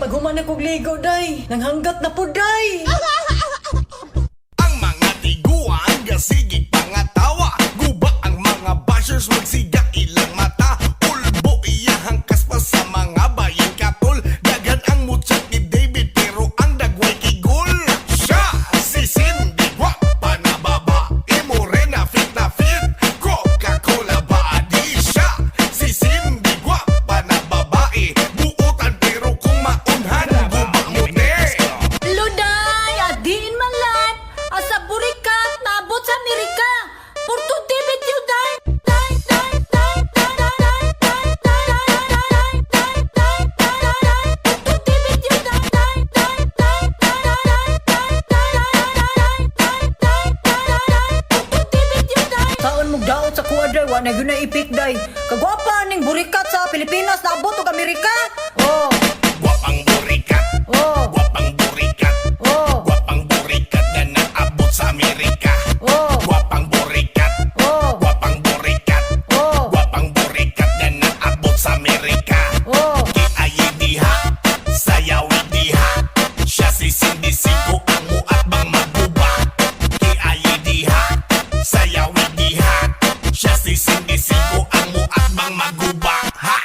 paghuman akong ligo, day. Nanghanggat na po, day. Ang mga tiguan, gasigig pangatawa. Guba ang mga bashers, magsiga ilang mata. Ulbo iyahang kaspa sa mga bayan katol. Dagan ang mutsak ni David pero ang dagway kigol. Siya, si Cindy, gwapa na babae. Morena, fit na fit, Coca-Cola body. Siya, si Cindy, gwapa na babae. Buutan pero kung maunhan, guba mo te. Luday, adiin man lang. Asa burikat, naabot sa Amerika. Porto David yun, day. Saan mong daot sa kuwa, day? Wa na yun na ipik, day. Kagwapa ning burikat sa Pilipinas na abot o Amerika. Oh, Gwapang burikat, oh, gwapang burikat, oh, gwapang burikat na naabot sa Amerika. oh, Gwapang burikat, oh, gwapang burikat, oh, gwapang burikat na naabot sa Amerika. oh. Kiayi diha, sayawi diha, siya si Cindy Cinco ang muat bang maguba. Kiayi diha, sayawi diha, siya si Cindy Cinco ang muat bang maguba. Ha!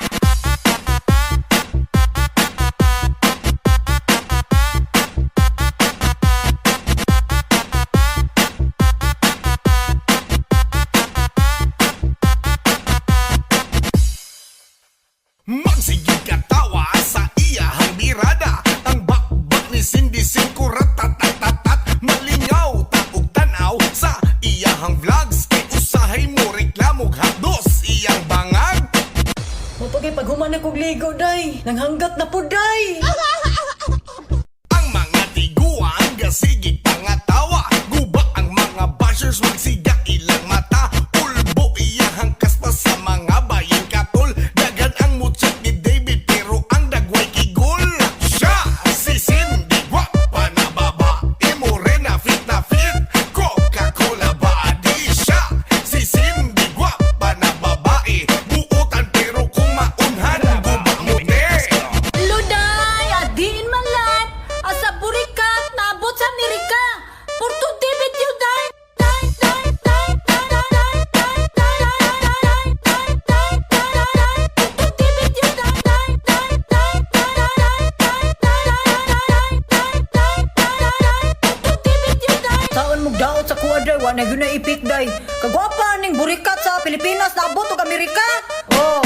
Magsigig katawa sa iyahang birada. Ang bakbak ni Cindy Cinco ratatatatat. Malingaw taog tanaw sa iyahang vlogs. Kay usahay mo reklamog hados iyang bangag. Mapagay paghuman akong ligo, day. Nanghanggat na po, day. Ang mga tiguan, gasigig pangatawa. Guba ang mga bashers, magsiga ilang mata. Ulbo iyahang kaspa sa mga bayan katol. Dagan ang mutsak ni David pero ang dagway kigol. Siya, si Cindy, gwapa na babae. Morena, fit na fit, Coca-Cola body. Siya, si Cindy, gwapa na babae. Buutan pero kung maunhan, guba mo te. Luday, adiin man lang. Asa burikat, naabot sa Amerika. Porto David yun, day. Saan mong daot sa kuwa, day? Wa na yun na ipik, day. Kagwapa ning burikat sa Pilipinas na abot o Amerika. Oh,